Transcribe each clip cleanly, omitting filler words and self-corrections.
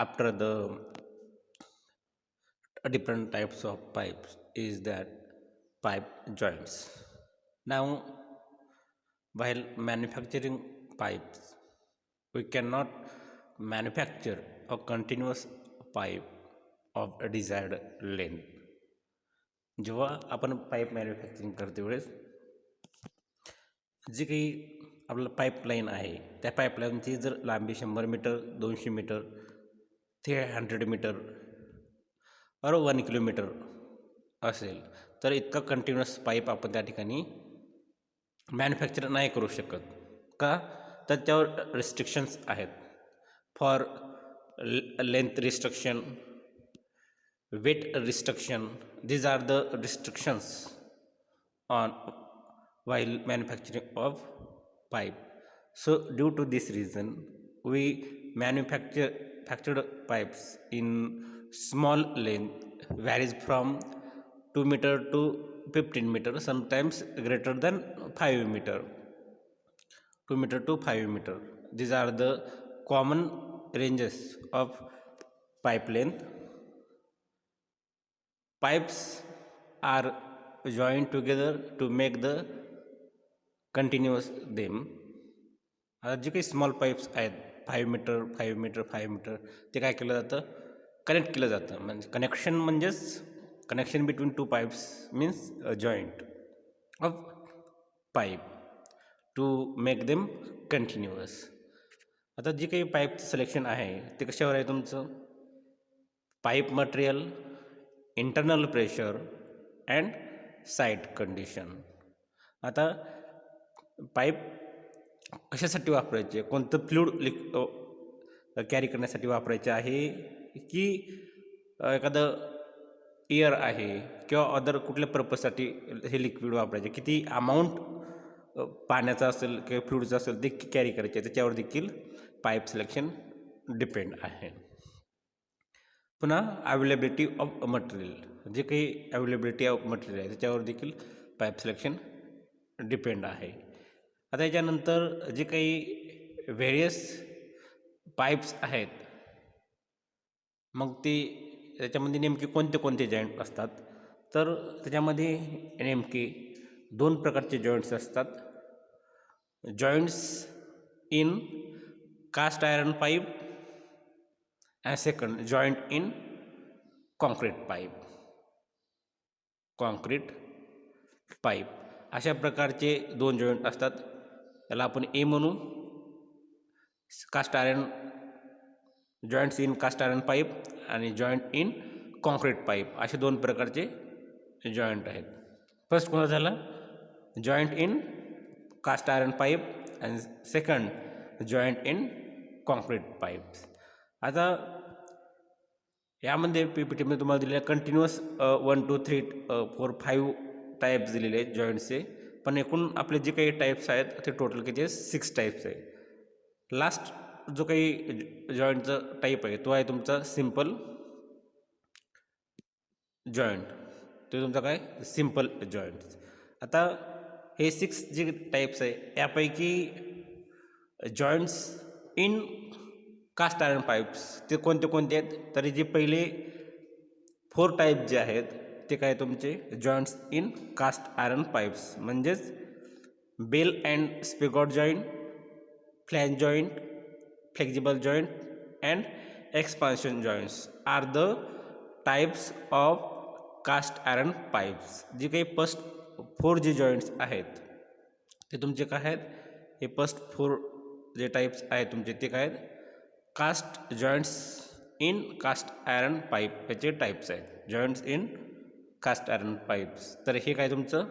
after the different types of pipes is that pipe joints. Now, while manufacturing pipes, we cannot manufacture a continuous pipe of a desired length. जेव्हा आपण pipe manufacturing करते वेळेस जी काही आपलं pipeline आहे त्या पाईपलाईनची जर लांबी 100 मीटर, 200 मीटर, 300 मीटर और 1 किलोमीटर असेल तर इतका कंटिन्युअस पाईप आपण त्या ठिकाणी मॅन्युफॅक्चर नाही करू शकत. का तर त्यावर रिस्ट्रिक्शन्स आहेत. For length restriction, weight restriction, these are the restrictions on while manufacturing of pipe. So due to this reason we manufactured pipes in small length, varies from 2 meter to 15 meter, sometimes greater than 5 meter, 2 meter to 5 meter. These are the common ranges of pipe length. Pipes are joined together to make the continuous them. आता जे काही small pipes आहेत 5 metre, 5 metre, 5 metre, ते काय केलं जातं, connect केलं जातं. म्हणजे कनेक्शन म्हणजेच connection between two pipes means joint of pipe to make them continuous. आता जे काही पाईपचं सिलेक्शन आहे ते कशावर आहे तुमचं, pipe material, internal pressure and site condition. आता पाईप कशासाठी वापरायचे, कोणतं फ्लूइड कॅरी करण्यासाठी वापरायचे आहे की एखादं एअर आहे किंवा अदर कुठल्या पर्पजसाठी हे लिक्विड वापरायचे, किती अमाऊंट पाण्याचा असेल किंवा फ्लूइडचं असेल ते कॅरी करायचे, त्याच्यावर देखील पाईप सिलेक्शन डिपेंड आहे. पुन्हा अवेलेबिलिटी ऑफ मटेरियल, जे काही अवेलेबिलिटी ऑफ मटेरियल आहे त्याच्यावर देखील पाईप सिलेक्शन डिपेंड आहे. आता याच्यानंतर जे काही व्हेरियस पाईप्स आहेत मग ते त्याच्यामध्ये नेमके कोणते कोणते जॉईंट असतात, तर त्याच्यामध्ये नेमके 2 प्रकारचे जॉईंट्स असतात. Joints in cast iron pipe and second joint in concrete pipe. Concrete pipe अशा प्रकारचे 2 जॉईंट असतात. त्याला आपण ए म्हणू. Cast iron, joints in cast iron pipe आणि जॉईंट इन कॉन्क्रीट पाईप असे 2 प्रकारचे जॉईंट आहेत. फर्स्ट कोणता झाला, joint in cast iron pipe and second joint in concrete pipes. आता यामध्ये पीपीटीमध्ये तुम्हाला दिलेल्या कंटिन्युअस 1, 2, 3, 4, 5 टाईप्स दिलेले आहेत जॉईंट्सचे, पण एकूण आपले जे काही टाईप्स आहेत ते टोटल किती आहे, 6 टाईप्स आहे. लास्ट जो काही जॉईंटचा टाईप आहे तो आहे तुमचा सिम्पल जॉईंट, तो तुमचा काय सिम्पल जॉईंट्स. आता हे 6 जे टाईप्स आहे यापैकी joints in cast iron pipes ते कोणते कोणते आहेत, तरी जे पहिले 4 टाईप जे आहेत ते काय तुमचे joints in cast iron pipes म्हणजेच bell and spigot joint, flange joint, flexible joint and expansion joints are the types of cast iron pipes. जे काही फर्स्ट 4 जे जॉईंट्स आहेत ते तुमचे काय आहेत, हे फर्स्ट 4 जे टाईप्स आहेत तुमचे ते काय आहेत, cast joints in cast iron pipe याचे टाईप्स आहेत, joints in cast iron pipes. तर हे काय तुमचं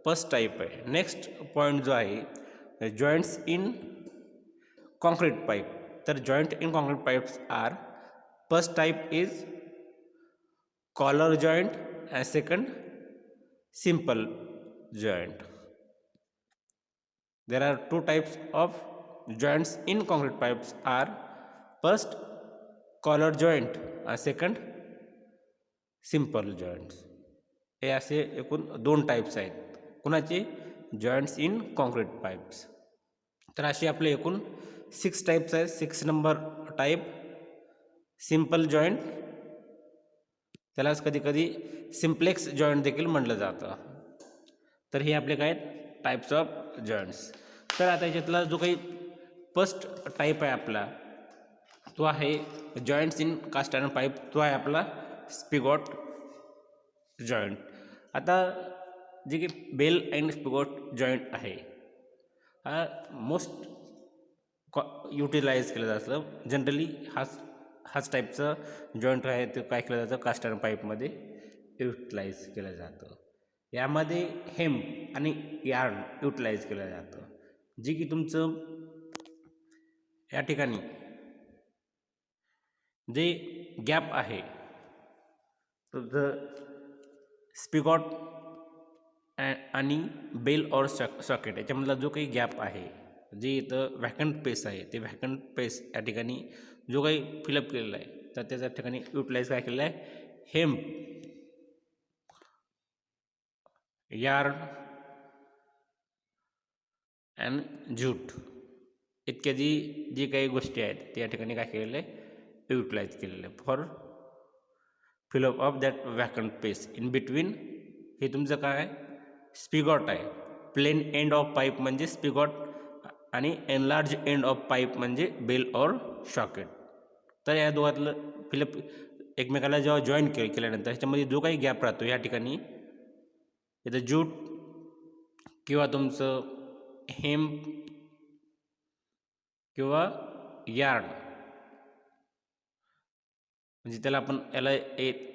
फर्स्ट टाईप आहे. नेक्स्ट पॉईंट जो आहे जॉईंट्स इन कॉन्क्रीट पाईप. तर joint in concrete pipes are, first type is collar joint and second simple joint. There are 2 types of joints in concrete pipes are first collar joint and second simple joints. हे असे एकूण 2 types आहेत कुणाचे, joints in concrete pipes. तर असे आपले एकूण 6 types आहेत. 6 नंबर टाईप सिम्पल जॉईंट, त्यालाच कधी कधी सिम्प्लेक्स जॉईंट देखील म्हटलं जातं. तर हे आपले काय टाईप्स ऑफ जॉईंट्स. तर आता याच्यातला जो काही फर्स्ट टाईप आहे आपला, तो आहे joints in cast iron pipe, तो आहे आपला स्पिगॉट जॉईंट. आता जे की बेल अँड स्पिगॉट जॉईंट आहे, हा मोस्ट युटिलाइज केलं जातं. जनरली हाच टाईपचं जॉईंट आहे ते काय केलं जातं, कास्ट आयर्न पाईपमध्ये युटिलाइज केलं जातं. यामध्ये हेम आणि यार्न युटिलाइज केलं जातं, जे की तुमचं या ठिकाणी जे गॅप आहे, तुमचं स्पिगॉट आणि बेल और सॉकेट याच्यामधला जो काही गॅप आहे, जे इथं व्हॅकंट पेस आहे, ते व्हॅकंट पेस या ठिकाणी जो काही फिलअप केलेला आहे, तर त्याच्या ठिकाणी युटिलाइज काय केलेलं आहे, हेम्प, यार्न अँड ज्यूट इतक्या जी काही गोष्टी आहेत ते या ठिकाणी काय केलेलं आहे, युटिलाइज केलेलं आहे for fill up of that vacant Paes in between. हे तुमचं काय आहे, स्पिगॉट आहे. प्लेन एंड ऑफ पाईप म्हणजे स्पिगॉट आणि एनलार्ज एंड ऑफ पाईप म्हणजे बेल और शॉकेट. तर या दोघातलं फिलअप एकमेकाला जेव्हा जॉईन केल्यानंतर ह्याच्यामध्ये जो काही गॅप राहतो या ठिकाणी इथं ज्यूट किंवा तुमचं हेम्प किंवा यार्न, म्हणजे त्याला आपण याला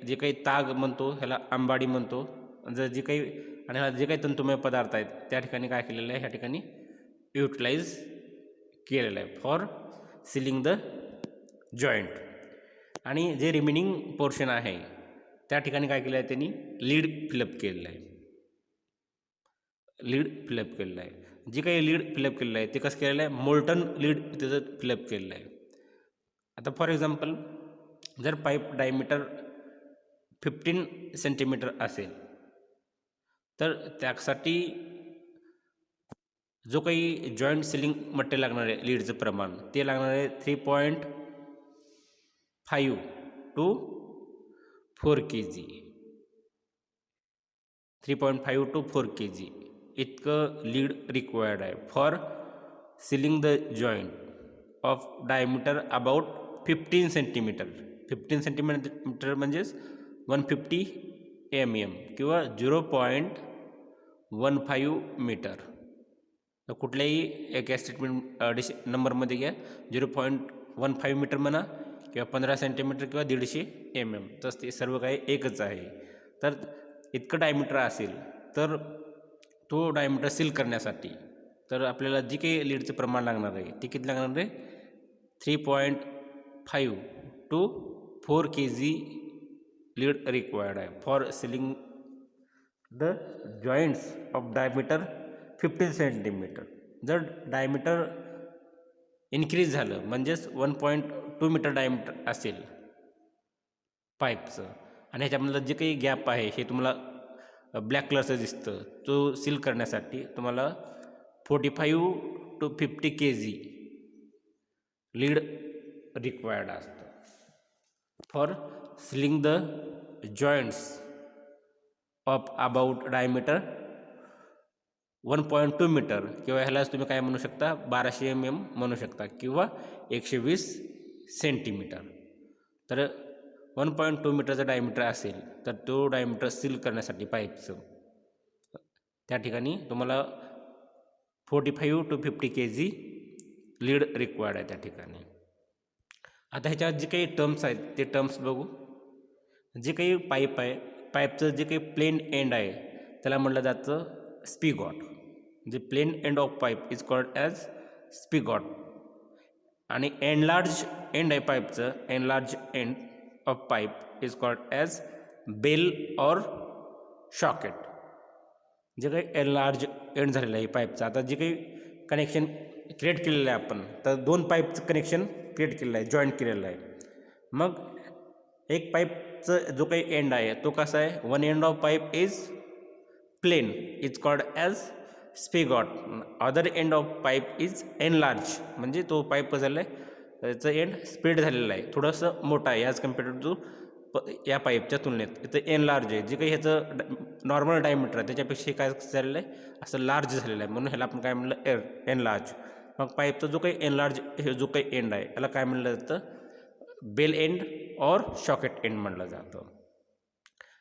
जे काही ताग म्हणतो ह्याला आंबाडी म्हणतो. जर जे काही आणि ह्याला जे काही तंतुमय पदार्थ आहेत त्या ठिकाणी काय केलेलं आहे, ह्या ठिकाणी युटिलाइज केलेलं आहे फॉर सिलिंग द जॉईंट. आणि जे रिमेनिंग पोर्शन आहे त्या ठिकाणी काय केलं आहे, त्यांनी लीड फिलअप केलेलं आहे. लीड फिलअप केलेलं आहे. जे काही लीड फिलअप केलेलं आहे ते कसं केलेलं आहे, मोल्टन लीड त्याचं फिलअप केलेलं आहे. आता फॉर एक्झाम्पल, जर पाईप डायमीटर 15 सेंटीमीटर असेल, तर त्यासाठी जो काही जॉईंट सिलिंग मटेरियल लागणार आहे लीडचं प्रमाण, ते लागणार आहे 3.5 to 4 kg. 3.5 to 4 kg इतकं लीड रिक्वायर्ड आहे for ceiling the joint of diameter about 15 centimetre. 15 centimetre म्हणजेच 150 mm किंवा 0.15 मीटर. तर कुठल्याही एका स्टेटमेंट नंबरमध्ये घ्या, 0.15 मीटर म्हणा किंवा 15 सेंटीमीटर किंवा 150 mm, तसं ते सर्व काही एकच आहे. तर इतकं डायमीटर असेल तर तो डायमीटर सील करण्यासाठी तर आपल्याला जी काही लीडचं प्रमाण लागणार आहे ते किती लागणार आहे, 3.5 to 4 kg लीड रिक्वायर्ड आहे for ceiling the joints of diameter 15 centimetre. जर डायमीटर इन्क्रीज झालं म्हणजेच 1.2 मीटर डायमीटर असेल पाईपचं आणि ह्याच्यामधलं जे काही गॅप आहे हे तुम्हाला ब्लॅक कलरचं दिसतं, तो सील करण्यासाठी तुम्हाला 45 to 50 kg लीड रिक्वायर्ड असतं for sealing the joints of about diameter 1.2 metre किंवा ह्यालाच तुम्ही काय म्हणू शकता, 1200 mm म्हणू शकता किंवा 120 सेंटीमीटर. तर 1.2 मीटरचा डायमीटर असेल तर तो डायमीटर सील करण्यासाठी पाईपचं त्या ठिकाणी तुम्हाला 45 to 50 kg लीड रिक्वायर्ड आहे त्या ठिकाणी. आता ह्याच्यात जे काही टर्म्स आहेत ते टर्म्स बघू. जे काही पाईप आहे, पाईपचं जे काही प्लेन एंड आहे त्याला म्हटलं जातं स्पिगॉट. जे plain end of pipe is called as spigot. आणि एनलार्ज एंड आहे पाईपचं, enlarge end of pipe is called as bell or socket. जे काही एनलार्ज एंड झालेलं आहे पाईपचं, आता जे काही कनेक्शन क्रिएट केलेलं आहे आपण, तर 2 पाईपचं कनेक्शन क्रिएट केलेलं आहे, जॉईंट केलेलं आहे. मग एक पाईपचं जो काही एंड आहे तो कसा आहे, one end of pipe is plain is called as spigot, other end of pipe is enlarge, म्हणजे तो पाईप कसं झाला आहे याचं एंड स्प्लिट झालेलं आहे, थोडंसं मोठं आहे ॲज कम्पेअर्ड टू या पाईपच्या तुलनेत. इथं एन लार्ज आहे, जे काही ह्याचं नॉर्मल डायमीटर आहे त्याच्यापेक्षा काय झालेलं आहे, असं लार्ज झालेलं आहे, म्हणून ह्याला आपण काय म्हणलं, एन लार्ज. मग पाईपचा जो काही एन लार्ज हे जो काही एंड आहे याला काय म्हणलं जातं, बेल एंड और शॉकेट एंड म्हणलं जातं.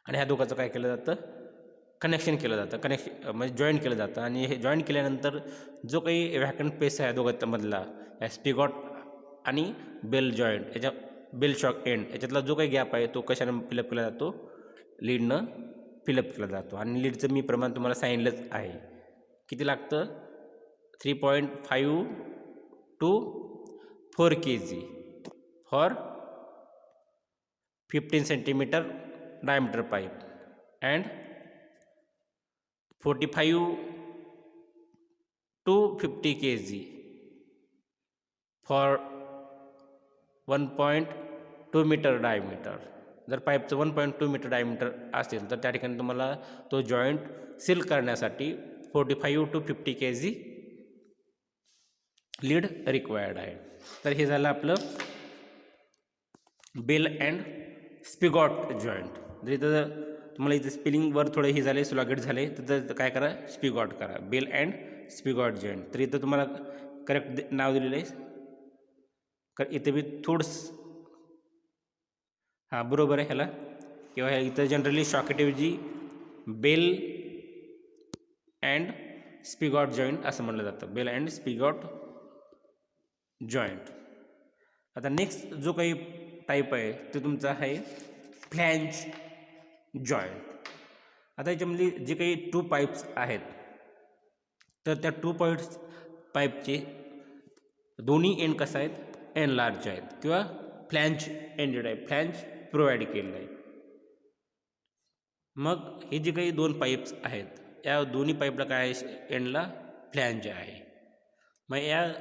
आणि ह्या दोघांचं काय केलं जातं, कनेक्शन केलं जातं, म्हणजे जॉईंट केलं जातं. आणि हे जॉईंट केल्यानंतर जो काही व्हॅकंट पेस आहे दोघांमधला, या स्पिगॉट आणि बेल जॉईंट याच्या बेल शॉक एंड याच्यातला जो काही गॅप आहे तो कशानं फिलअप केला जातो, लीडनं फिलअप केला जातो. आणि लीडचं मी प्रमाण तुम्हाला सांगितलंच आहे, किती लागतं, 3.5 to 4 kg for 15 centimeter diameter pipe and 45 to 50 kg for 1.2 metre diameter. जर पाईपचं 1.2 मीटर डायमीटर असेल तर त्या ठिकाणी तुम्हाला तो जॉईंट सील करण्यासाठी 45 to 50 kg लीड रिक्वायर्ड आहे. तर हे झालं आपलं बेल अँड स्पिगॉट जॉईंट. जर इथं तुम्हाला इथं स्पेलिंगवर थोडं हे झाले, सुलागट झाले, तर काय करा, स्पिगॉट करा, बेल अँड स्पिगॉट जॉईंट. तर इथं तुम्हाला करेक्ट नाव दिलेलं आहे, इथे मी थोडंसं हां बरोबर आहे ह्याला, किंवा इथं generally शॉकेटऐवजी bell and spigot joint असं म्हणलं जातं, बेल अँड स्पिगॉट जॉईंट. आता नेक्स्ट जो काही टाईप आहे तो तुमचा आहे फ्लॅंज जॉईंट. आता याच्यामध्ये जे काही 2 पाईप्स आहेत तर त्या 2 पाईपचे दोन्ही एंड कसं आहेत, एन लार्ज आहेत किंवा फ्लॅंज एंडेड आहे, फ्लॅंज प्रोव्हाइड केलेलं आहे. मग हे जे काही 2 पाईप्स आहेत या दोन्ही पाईपला काय आहे, एंडला फ्लॅंज आहे. मग या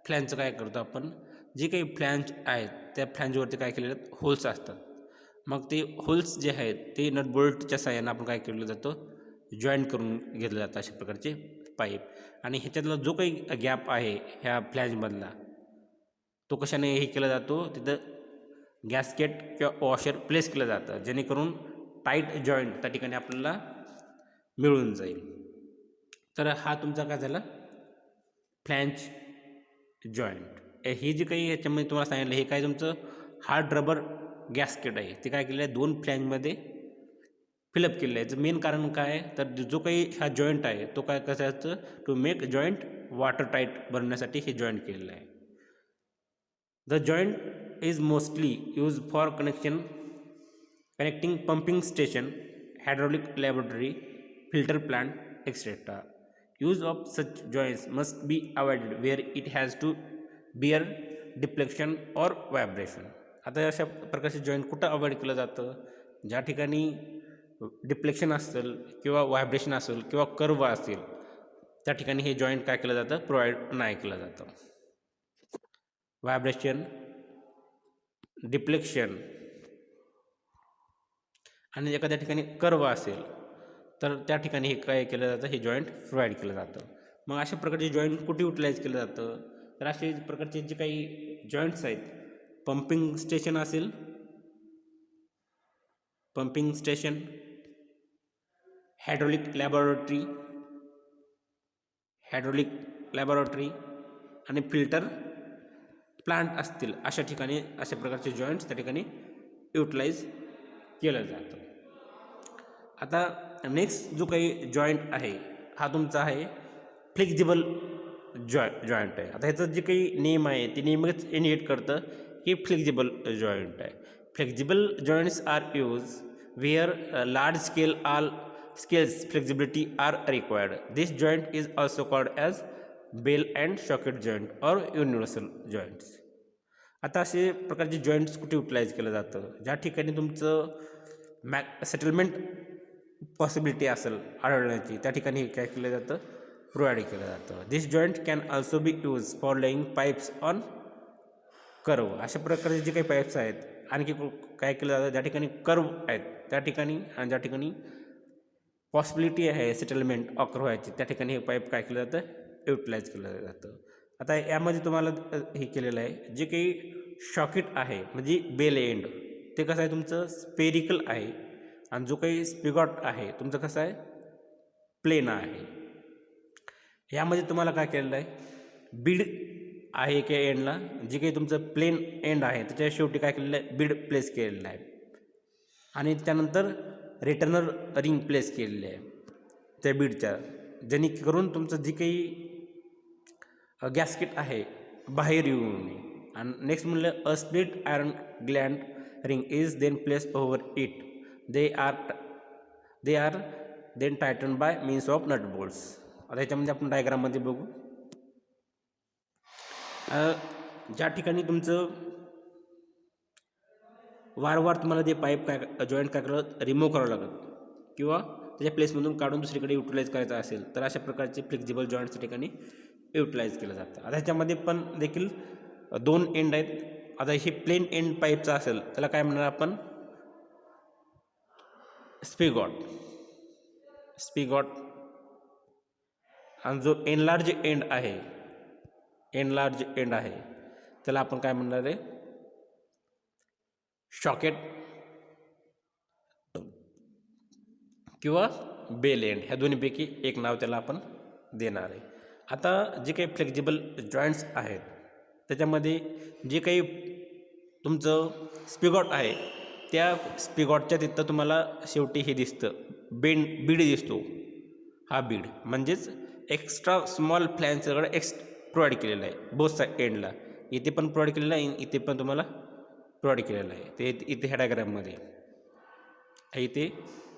फ्लॅंजचं काय करतो आपण, जे काही फ्लॅंज आहेत त्या फ्लॅंजवरती काय केलेलं आहेत, होल्स असतात. मग ते होल्स जे आहेत ते नटबोल्टच्या साहाय्यानं आपण काय केलं जातं, जॉईंट करून घेतलं जातं अशा प्रकारचे पाईप. आणि ह्याच्यातला जो काही गॅप आहे ह्या फ्लॅंजमधला तो कशाने हे केला जातो, तिथं गॅस्केट किंवा वॉशर प्लेस केलं जातं, जेणेकरून टाईट जॉईंट त्या ठिकाणी आपल्याला मिळून जाईल. तर हा तुमचा काय झाला, फ्लॅंज जॉईंट. हे जे काही ह्याच्यामध्ये तुम्हाला सांगितलं हे काय तुमचं हार्ड रबर गॅस्केट आहे, ते काय केलेलं आहे 2 फ्लॅंजमध्ये फिलअप केलेलं आहे. याचं मेन कारण काय आहे, तर जो काही हा जॉईंट आहे तो काय करायचं, to make joint water tight बनवण्यासाठी हे जॉईंट केलेलं आहे. The joint is mostly use for connecting pumping station, hydraulic laboratory, filter plant etcetera. Use of such joints must be avoided where it has to bear deflection और vibration. आता अशा प्रकारचे joint कुठं avoid केलं जातं, ज्या ठिकाणी डिफ्लेक्शन असेल किंवा व्हायब्रेशन असेल किंवा कर्व असेल त्या ठिकाणी हे जॉईंट काय केलं जातं, प्रोव्हाइड नाही केलं जातं. व्हायब्रेशन, डिफ्लेक्शन आणि एखाद्या ठिकाणी कर्व असेल तर त्या ठिकाणी हे काय केलं जातं, हे जॉईंट प्रोव्हाइड केलं जातं. मग अशा प्रकारचे जॉईंट कुठे युटिलाइज केलं जातं, तर असे प्रकारचे जे काही जॉईंट्स आहेत, पंपिंग स्टेशन असेल, पंपिंग स्टेशन, हायड्रॉलिक लॅबोरेटरी आणि फिल्टर प्लांट असतील अशा ठिकाणी अशा प्रकारचे जॉईंट्स त्या ठिकाणी युटिलाइज केलं जातं. आता नेक्स्ट जो काही जॉईंट आहे हा तुमचा आहे फ्लेक्झिबल जॉईंट आहे. आता ह्याचं जे काही नेम आहे ते नेमच इंडिकेट करतं की फ्लेक्झिबल जॉईंट आहे. Flexible joints are use where large scales flexibility are required. This joint is also called as bell and socket joint or universal joints. आता असे प्रकारचे जॉईंट्स कुठे युटिलाइज केलं जातं, ज्या ठिकाणी तुमचं सेटलमेंट पॉसिबिलिटी असेल आढळण्याची त्या ठिकाणी काय केलं जातं, प्रोव्हाइड केलं जातं. This joint can also be use for laying pipes on curve. अशा प्रकारचे जे काही पाईप्स आहेत आणखी काय केलं जातं, ज्या ठिकाणी कर्व आहेत त्या ठिकाणी आणि ज्या ठिकाणी पॉसिबिलिटी आहे सेटलमेंट ऑकर व्हायची त्या ठिकाणी हे पाईप काय केलं जातं, युटिलाइज केलं जातं. आता यामध्ये तुम्हाला हे केलेलं आहे, जे काही शॉकेट आहे म्हणजे बेल एंड ते कसं आहे तुमचं स्पेरिकल आहे, आणि जो काही स्पिगॉट आहे तुमचं कसं आहे प्लेन आहे. यामध्ये तुम्हाला काय केलेलं आहे, बीड आहे एका एंडला, जे काही तुमचं प्लेन एंड आहे त्याच्या शेवटी काय केलेलं आहे बीड प्लेस केलेलं आहे, आणि त्यानंतर रिटर्नर रिंग प्लेस केलेली आहे त्या बीडच्या, जेणेकरून तुमचं जे काही गॅस्केट आहे बाहेर येऊ नये. आणि नेक्स्ट म्हणलं a split iron gland ring is then place over it, they are then tighten by means of nut bolts. आता ह्याच्यामध्ये आपण डायग्राममध्ये बघू. ज्या ठिकाणी तुमचं वारंवार तुम्हाला ते पाईप काय जॉईंट काय करावं रिमूव्ह करावं लागत किंवा त्याच्या प्लेसमधून काढून दुसरीकडे युटिलाइज करायचं असेल तर अशा प्रकारचे फ्लेक्झिबल जॉईंट्स ठिकाणी युटिलाइज केलं जातं. आता ह्याच्यामध्ये पण देखील 2 एंड आहेत. आता हे प्लेन एंड पाईपचं असेल त्याला काय म्हणणार आपण स्पिगॉट. आणि जो एनलार्ज एंड आहे त्याला आपण काय म्हणणार आहे शॉकेट किंवा बेल एंड, ह्या दोन्हीपैकी एक नाव त्याला आपण देणार आहे. आता जे काही फ्लेक्झिबल जॉईंट्स आहेत त्याच्यामध्ये जे काही तुमचं स्पिगॉट आहे त्या स्पिगॉटच्या तिथं तुम्हाला शेवटी हे दिसतं बीड दिसतो. हा बीड म्हणजेच एक्स्ट्रा स्मॉल फ्लॅन सगळं प्रोव्हाइड केलेलं आहे बोथ साईड एंडला. इथे पण प्रोव्हाइड केलेलं आहे, इथे पण तुम्हाला प्रोव्हाइड केलेलं आहे. ते इथे ह्या डायग्राममध्ये इथे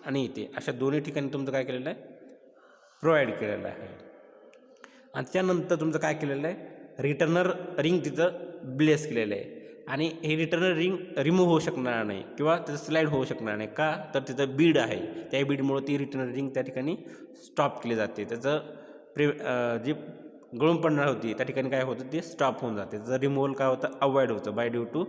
आणि इथे अशा दोन्ही ठिकाणी तुमचं काय केलेलं आहे प्रोव्हाइड केलेलं आहे. आणि त्यानंतर तुमचं काय केलेलं आहे रिटर्नर रिंग तिथं ब्लेस केलेलं आहे, आणि हे रिटर्नर रिंग रिमूव्ह होऊ शकणार नाही किंवा त्याचं स्लाईड होऊ शकणार नाही. का तर तिथं बीड आहे, त्या बीडमुळं ती रिटर्नर रिंग त्या ठिकाणी स्टॉप केली जाते. त्याचं जी गळून पडणार होती त्या ठिकाणी काय होतं ते स्टॉप होऊन जाते. त्याचं रिमूव्हल काय होतं अवॉइड होतं बाय ड्यू टू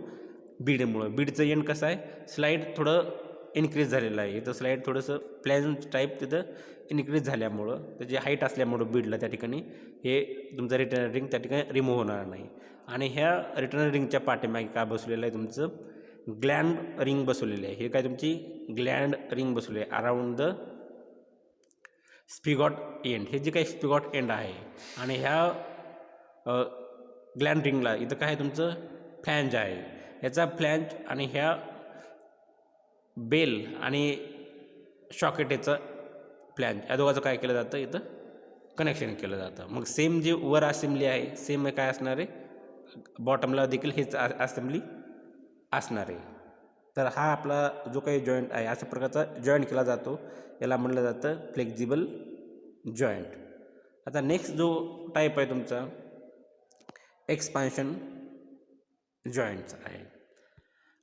बीडमुळं. बीडचं एंड कसं आहे स्लाईड थोडं इन्क्रीज झालेलं आहे, इथं स्लाईड थोडंसं प्लॅन टाईप तिथं इन्क्रीज झाल्यामुळं त्याची हाईट असल्यामुळं बीडला त्या ठिकाणी हे तुमचं रिटर्नर रिंग त्या ठिकाणी रिमूव्ह होणार नाही. आणि ह्या रिटर्नर रिंगच्या पाठीमागे काय बसवलेलं आहे तुमचं ग्लँड रिंग बसवलेली आहे. हे काय तुमची ग्लँड रिंग बसवली आहे अराउंड द स्पिगॉट एंड. हे जे काही स्पिगॉट एंड आहे आणि ह्या ग्लँड रिंगला इथं काय तुमचं फ्लॅंज आहे, ह्याचा फ्लॅंज आणि ह्या बेल आणि शॉकेट याचं फ्लॅंज या दोघांचं काय केलं जातं इथं कनेक्शन केलं जातं. मग सेम जे वर असेंब्ली आहे सेम काय असणार आहे बॉटमला देखील हेच असेंब्ली असणार आहे. तर हा आपला जो काही जॉईंट आहे अशा प्रकारचा जॉईंट केला जातो, याला म्हटलं जातं फ्लेक्झिबल जॉईंट. आता नेक्स्ट जो टाईप आहे तुमचा एक्सपान्शन जॉईंट्स आहे.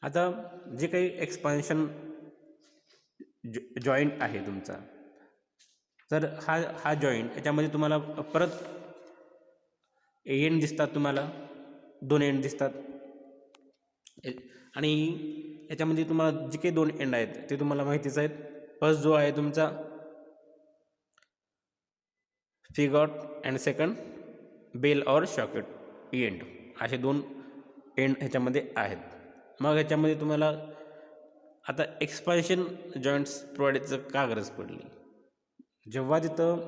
आता जे काही एक्सपान्शन जॉईंट आहे तुमचा, तर हा जॉईंट याच्यामध्ये तुम्हाला परत एंड दिसतात, तुम्हाला 2 एंड दिसतात. आणि याच्यामध्ये तुम्हाला जे काही 2 एंड आहेत ते तुम्हाला माहितीच आहेत. फर्स्ट जो आहे तुमचा स्पिगॉट and second bell or socket end, असे 2 एंड ह्याच्यामध्ये आहेत. मग ह्याच्यामध्ये तुम्हाला आता एक्सपान्शन जॉईंट्स प्रोव्हाइडचं का गरज पडली, जेव्हा तिथं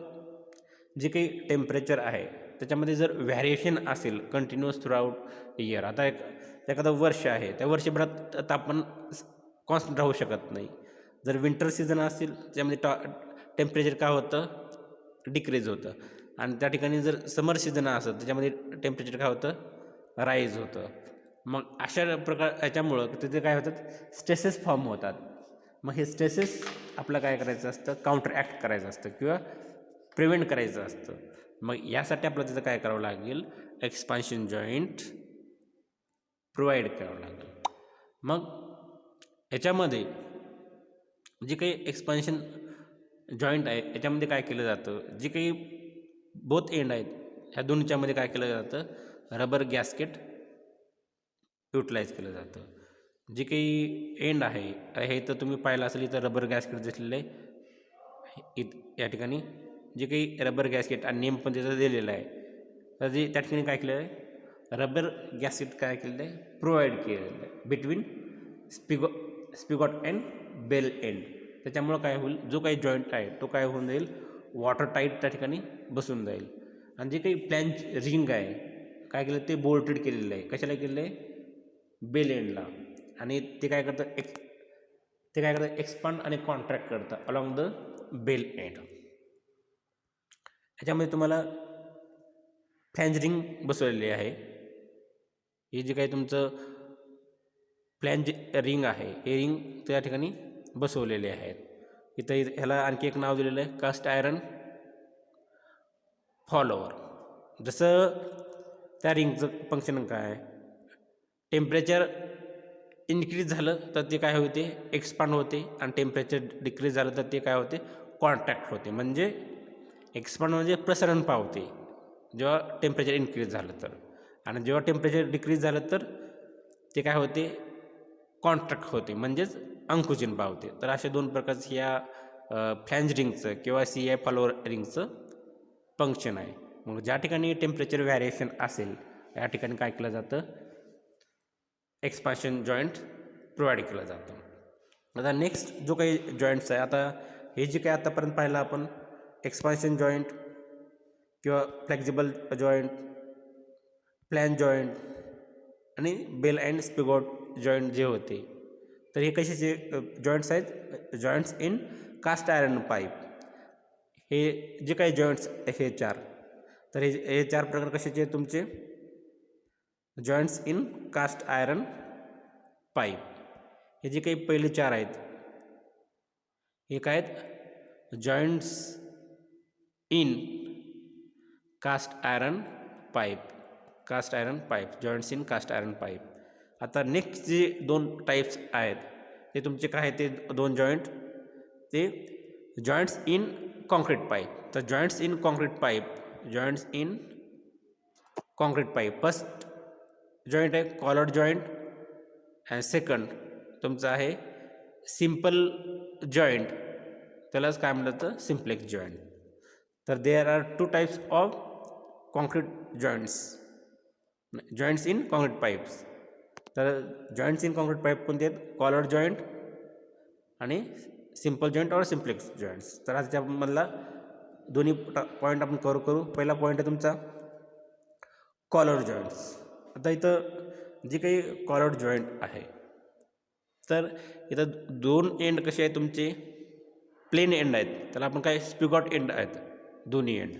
जे काही टेम्परेचर आहे त्याच्यामध्ये जर व्हॅरिएशन असेल कंटिन्युअस थ्रूआउट इयर. आता एखादं वर्ष आहे त्या वर्षभरात तापमान कॉन्स्टंट राहू शकत नाही. जर विंटर सीझन असेल त्याच्यामध्ये टेम्परेचर काय होतं डिक्रीज होतं, आणि त्या ठिकाणी जर समर सीझन असेल त्याच्यामध्ये टेम्परेचर काय होतं राईज होतं. मग अशा प्रकार याच्यामुळं तिथे काय होतात स्ट्रेसेस फॉर्म होतात. मग हे स्ट्रेसेस आपलं काय करायचं असतं काउंटर ॲक्ट करायचं असतं किंवा प्रिव्हेंट करायचं असतं. मग यासाठी आपल्याला तिथं काय करावं लागेल एक्सपान्शन जॉईंट प्रोव्हाइड करावं लागेल. मग याच्यामध्ये जे काही एक्सपान्शन जॉईंट आहे याच्यामध्ये काय केलं जातं, जे काही बोथ एंड आहेत ह्या दोन्हीच्यामध्ये काय केलं जातं रबर गॅस्केट युटिलाइज केलं जातं. जे काही एंड आहे हे तर तुम्ही पाहिलं असेल इथं रबर गॅस्केट दिसलेलं आहे या ठिकाणी, जे काही रबर गॅस्केट आणि नेम पण त्याचं दिलेलं आहे तर जे त्या ठिकाणी काय केलेलं आहे, रबर गॅसेट काय केलेलं आहे, प्रोव्हाइड केलेलं आहे बिटवीन स्पिगॉट अँड बेल एंड. त्याच्यामुळं काय होईल, जो काही जॉईंट आहे तो काय होऊन जाईल, वॉटर टाईट त्या ठिकाणी बसून जाईल. आणि जे काही फ्लॅंज रिंग आहे काय केलं, ते बोल्टेड केलेलं आहे. कशाला केलेलं आहे, बेल एंडला. आणि ते काय करतं, एक्सपांड आणि कॉन्ट्रॅक्ट करतं अलॉंग द बेल एंड. ह्याच्यामध्ये तुम्हाला फ्लॅंज रिंग बसवलेली आहे. हे जे काही तुमचं फ्लॅंज रिंग आहे, हे रिंग त्या ठिकाणी बसवलेले आहेत. इथं ह्याला आणखी एक नाव दिलेलं आहे, कास्ट आयरन फॉलोवर. जसं त्या रिंगचं फंक्शन काय आहे, टेम्परेचर इन्क्रीज झालं तर ते काय होते, एक्सपांड होते. आणि टेम्परेचर डिक्रीज झालं तर ते काय होते, कॉन्ट्रॅक्ट होते. म्हणजे एक्सपांड म्हणजे प्रसरण पावते जेव्हा टेम्परेचर इन्क्रीज झालं तर, आणि जेव्हा टेम्परेचर डिक्रीज झालं तर ते काय होते, कॉन्ट्रॅक्ट होते म्हणजेच अंकुचन पावते. तर अशा दोन प्रकारचं या फ्लॅंज रिंगचं किंवा CI फॉलोवर रिंगचं फंक्शन आहे. मग ज्या ठिकाणी टेम्परेचर व्हॅरिएशन असेल या ठिकाणी काय केलं जातं, एक्सपान्शन जॉईंट प्रोव्हाइड केलं जातं. आता नेक्स्ट जो काही जॉईंट्स आहे, आता हे जे काही आतापर्यंत पाहिलं आपण, एक्सपान्शन जॉईंट किंवा फ्लेक्झिबल जॉईंट, फ्लॅंज जॉईंट आणि बेल अँड स्पिगॉट जॉईंट जे होते, तर हे कशाचे जॉईंट्स आहेत, joints in cast iron pipe. हे जे काही जॉईंट्स हे चार, तर हे चार प्रकार कशाचे तुमचे, joints in cast iron pipe. हे जे काही पहिले चार आहेत हे काय आहेत, joints in cast iron pipe, cast iron pipe, joints in cast iron pipe. आता नेक्स्ट जे दोन टाईप्स आहेत ते तुमचे काय आहेत, ते दोन जॉईंट, ते जॉईंट्स इन कॉन्क्रीट पाईप. तर joints in concrete pipe, joints in concrete pipe, first joint आहे कॉलर जॉईंट अँड सेकंड तुमचं आहे सिम्पल जॉईंट, त्यालाच काय म्हणलं तर सिम्प्लेक्स जॉईंट. तर there are two types of concrete joints in concrete pipes. तर जॉईंट्स इन कॉन्क्रीट पाईप कोणते आहेत, कॉलर जॉईंट आणि सिम्पल जॉईंट और सिम्प्लेक्स जॉईंट्स. तर आज त्यामधला दोन्ही पॉईंट आपण कव्हर करू. पहिला पॉईंट आहे तुमचा कॉलर जॉईंट्स. आता इथं जे काही कॉलर जॉईंट आहे, तर इथं दोन एंड कसे आहेत तुमचे, प्लेन एंड आहेत, त्याला आपण काय स्पिगॉट एंड आहेत दोन्ही एंड.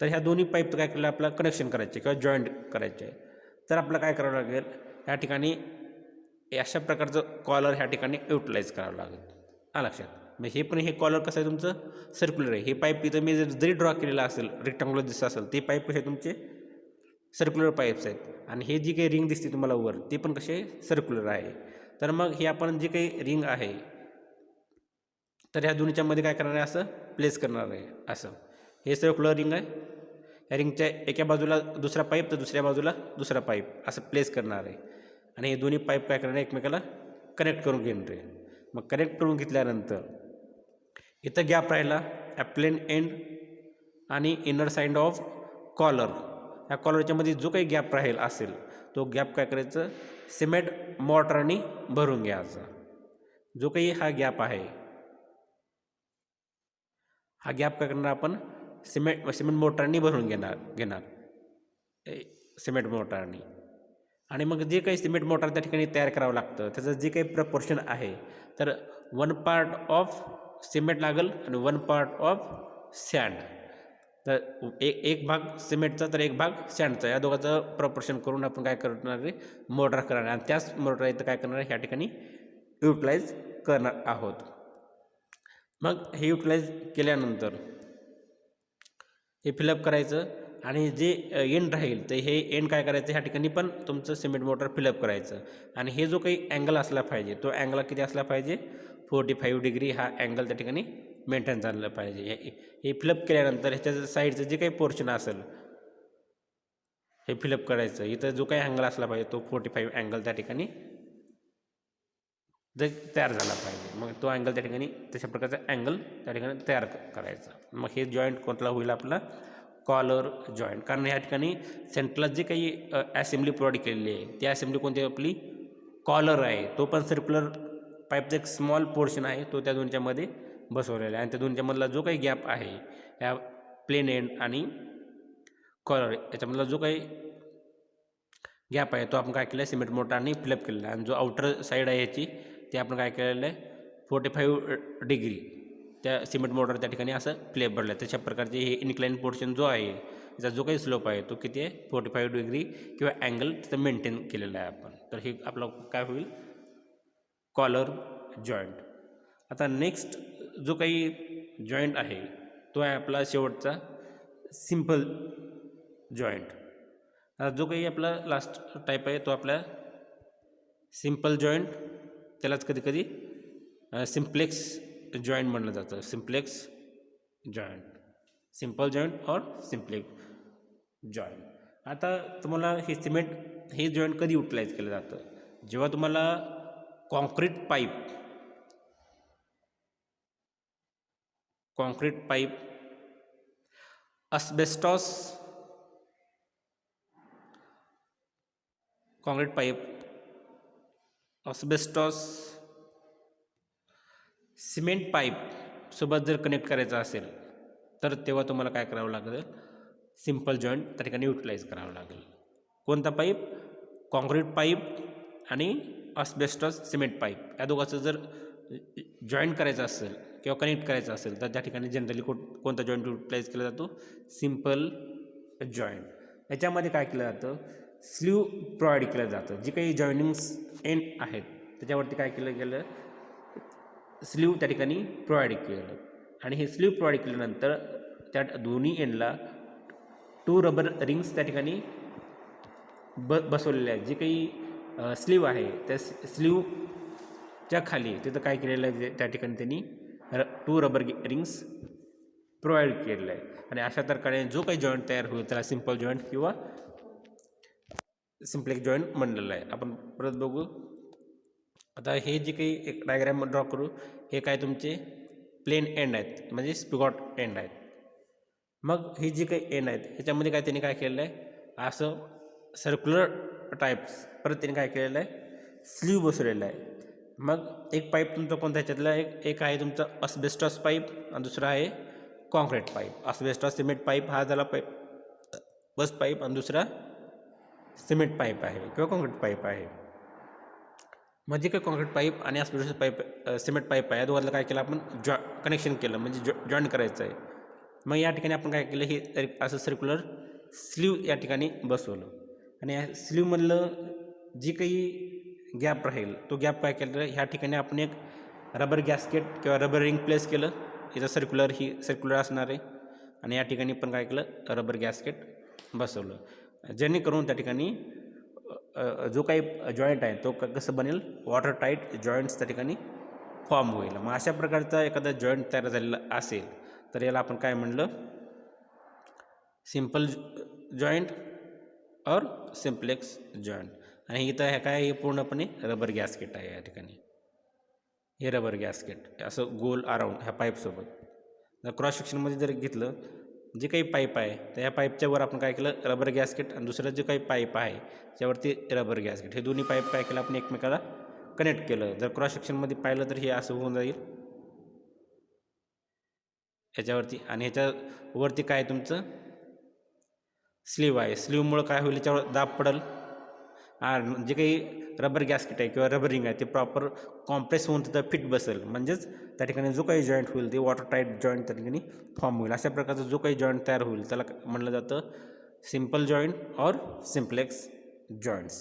तर ह्या दोन्ही पाईप काय केलं, आपल्याला कनेक्शन करायचे किंवा जॉईंट करायचे आहे. तर आपल्याला काय करावं लागेल, ह्या ठिकाणी अशा प्रकारचं कॉलर ह्या ठिकाणी युटिलाइज करावं लागेल. लक्षात. मग हे कॉलर कसं आहे तुमचं, सर्क्युलर आहे. हे पाईप इथं मी जरी ड्रॉ केलेलं असेल, रेक्टँग्युलर दिसत असेल, ते पाईप कसे तुमचे सर्क्युलर पाईप्स आहेत. आणि हे जी काही रिंग दिसते तुम्हाला वर, ते पण कसे सर्क्युलर आहे. तर मग हे आपण जे काही रिंग आहे, तर ह्या दोन्हीच्या मध्ये काय करणार आहे, असं प्लेस करणार आहे. असं हे सर्क्युलर रिंग आहे, ह्या रिंगच्या एका बाजूला दुसरा पाईप तर दुसऱ्या बाजूला दुसरा पाईप असं प्लेस करणार आहे. आणि हे दोन्ही पाईप काय करणार आहे, एकमेकाला कनेक्ट करून घेणार आहे. मग कनेक्ट करून घेतल्यानंतर इथं गॅप राहिला ॲप्लेन एंड आणि इनर साइड ऑफ कॉलर. ह्या कॉलरच्या मध्ये जो काही गॅप राहील असेल, तो गॅप काय करायचं, सिमेंट मॉर्टरनी भरून घ्यायचा. जो काही हा गॅप आहे, हा गॅप काय करणार आपण, सिमेंट मोटरनी भरून घेणार सिमेंट मोटरनी. आणि मग जे काही सिमेंट मोटर त्या ठिकाणी तयार करावं लागतं, त्याचं जे काही प्रपोर्शन आहे, तर 1 पार्ट ऑफ सिमेंट लागेल आणि 1 पार्ट ऑफ सँड. तर एक भाग सिमेंटचा तर एक भाग सँडचा, या दोघांचं प्रपोर्शन करून आपण काय करणार आहे, मोटर करणार आहे. आणि त्याच मोटर इथं काय करणार आहे, ह्या ठिकाणी युटिलाइज करणार आहोत. मग हे युटिलाइज केल्यानंतर हे फिलअप करायचं. आणि जे एंड राहील, तर हे एंड काय करायचं, ह्या ठिकाणी पण तुमचं सिमेंट मोटर फिलअप करायचं. आणि हे जो काही अँगल असला पाहिजे, तो अँगल किती असला पाहिजे, 45 डिग्री हा अँगल त्या ठिकाणी मेंटेन झालं पाहिजे. हे फिलअप केल्यानंतर ह्याच्या साईडचं जे काही पोर्शन असेल हे फिलअप करायचं. इथं जो काही अँगल असला पाहिजे तो 45 अँगल त्या ठिकाणी तयार झाला पाहिजे. मग तो अँगल त्या ठिकाणी तशा प्रकारचा अँगल त्या ठिकाणी तयार करायचा. मग हे जॉईंट कोणता होईल आपला, कॉलर जॉईंट. कारण ह्या ठिकाणी सेंटरला जे काही असेंब्ली प्रोव्हाइड केलेली आहे ती असेंब्ली कोणती आपली कॉलर आहे. तो पण सर्क्युलर पाईपचा एक स्मॉल पोर्शन आहे, तो त्या दोनच्यामध्ये बसवलेला आहे. आणि त्या दोनच्यामधला जो काही गॅप आहे ह्या प्लेन एंड आणि कॉलर याच्यामधला जो काही गॅप आहे तो आपण काय केलं आहे सिमेंट मोटारने फिलअप केलेला आहे. आणि जो आउटर साईड आहे याची ते आपण काय केलेलं आहे 45 डिग्री त्या सिमेंट मोटर त्या ठिकाणी असं फ्लॅप भरलं आहे. तशा प्रकारचे हे इन्क्लाइन पोर्शन जो आहे त्याचा जो काही स्लोप आहे तो किती आहे 45 डिग्री किंवा अँगल तिथं मेंटेन केलेला आहे आपण. तर हे आपलं काय होईल कॉलर जॉईंट. आता नेक्स्ट जो काही जॉईंट आहे तो आहे आपला शेवटचा सिम्पल जॉईंट. आता जो काही आपला लास्ट टाईप आहे तो आपला सिम्पल जॉईंट, त्यालाच कधी कधी सिम्प्लेक्स जॉईंट म्हणलं जातं. सिम्प्लेक्स जॉईंट, सिम्पल जॉईंट और सिम्प्लेक्स जॉईंट. आता तुम्हाला हे सिमेंट हे जॉईंट कधी युटिलाइज केलं जातं जेव्हा तुम्हाला concrete pipe asbestos concrete pipe asbestos cement pipe सोबत जर कनेक्ट करायचं असेल तर तेव्हा तुम्हाला काय करावं लागेल सिम्पल जॉईंट त्या ठिकाणी युटिलाइज करावं लागेल. कोणता पाईप कॉन्क्रीट पाईप आणि अस्बेस्टॉस सिमेंट पाईप या दोघांचं जर जॉईंट करायचं असेल किंवा कनेक्ट करायचं असेल तर त्या ठिकाणी जनरली कोणता जॉईंट युटिलाइज केला जातो सिम्पल जॉईंट. याच्यामध्ये काय केलं जातं स्लीव प्रोव्हाइड केलं जातं. जी काही जॉईनिंग्स एंड आहेत त्याच्यावरती काय केलं गेलं स्लीव त्या ठिकाणी प्रोव्हाइड केलं. आणि हे स्लीव प्रोव्हाइड केल्यानंतर त्या दोन्ही एंडला 2 रबर रिंग्स त्या ठिकाणी बसवलेल्या आहेत. जी काही स्लीव आहे त्या स्लीवच्या खाली तिथं काय केलेलं आहे त्या ठिकाणी त्यांनी 2 रबर रिंग्स प्रोव्हाइड केलेलं आहे. आणि अशा प्रकारे जो काही जॉईंट तयार होईल त्याला सिम्पल जॉईंट किंवा सिम्प्लेक्स जॉईंट म्हणलेलं आहे. आपण परत बघू. आता हे जे काही एक डायग्राम ड्रॉ करू, हे काय तुमचे प्लेन एंड आहेत म्हणजे स्पिगॉट एंड आहेत. मग ही जी काही एंड आहेत ह्याच्यामध्ये काय त्यांनी काय केलेलं आहे असं सर्क्युलर टाईप्स परत त्यांनी काय केलेलं आहे स्लीव बसवलेलं आहे. मग एक पाईप तुमचा कोणता ह्याच्यातला एक आहे तुमचा अस्बेस्टॉस पाईप आणि दुसरा आहे concrete pipe. Asbestos cement pipe हा झाला बस पाईप आणि दुसरा सिमेंट पाईप आहे किंवा कॉन्क्रीट पाईप आहे. म्हणजे काय कॉन्क्रीट पाईप आणि अस्बेस्टॉस पाईप सिमेंट पाईप आहे या दोघांना काय केलं आपण कनेक्शन केलं म्हणजे जॉईंट करायचं आहे. मग या ठिकाणी आपण काय केलं हे असं सर्क्युलर स्लीव या ठिकाणी बसवलं. आणि या स्लीवमधलं जी काही गॅप राहील तो गॅप काय केलं ह्या ठिकाणी आपण एक रबर गॅस्केट किंवा रबर रिंग प्लेस केलं. इथं सर्क्युलर असणार आहे. आणि या ठिकाणी पण काय केलं रबर गॅस्केट बसवलं जेणेकरून त्या ठिकाणी जो काही जॉईंट आहे तो कसं बनेल वॉटर टाईट जॉईंट्स त्या ठिकाणी फॉर्म होईल. मग अशा प्रकारचा एखादा जॉईंट तयार झालेला असेल तर याला आपण काय म्हणलं सिम्पल जॉईंट और सिम्प्लेक्स जॉईंट. आणि इथं हे काय हे पूर्णपणे रबर गॅस्केट आहे. या ठिकाणी हे रबर गॅस्केट असं गोल अराउंड ह्या पाईपसोबत. जर क्रॉस सेक्शनमध्ये जर घेतलं जे काही पाईप आहे तर ह्या पाईपच्या वर आपण काय केलं रबर गॅस्केट आणि दुसरं जे काही पाईप आहे त्यावरती रबर गॅस्केट हे दोन्ही पाईप काय केलं आपण एकमेकाला कनेक्ट केलं. जर क्रॉस सेक्शनमध्ये पाहिलं तर हे असं होऊन जाईल ह्याच्यावरती. आणि ह्याच्यावरती काय तुमचं स्लीव आहे. स्लीवमुळं काय होईल याच्यावर दाब पडेल. जे काही रबर गॅस्केट आहे किंवा रबर रिंग आहे ते प्रॉपर कॉम्प्रेस होऊन तिथं फिट बसेल. म्हणजेच त्या ठिकाणी जो काही जॉईंट होईल ते वॉटर टाईट जॉईंट त्या ठिकाणी फॉर्म होईल. अशा प्रकारचा जो काही जॉईंट तयार होईल त्याला म्हणलं जातं सिम्पल जॉईंट और सिम्प्लेक्स जॉईंट्स.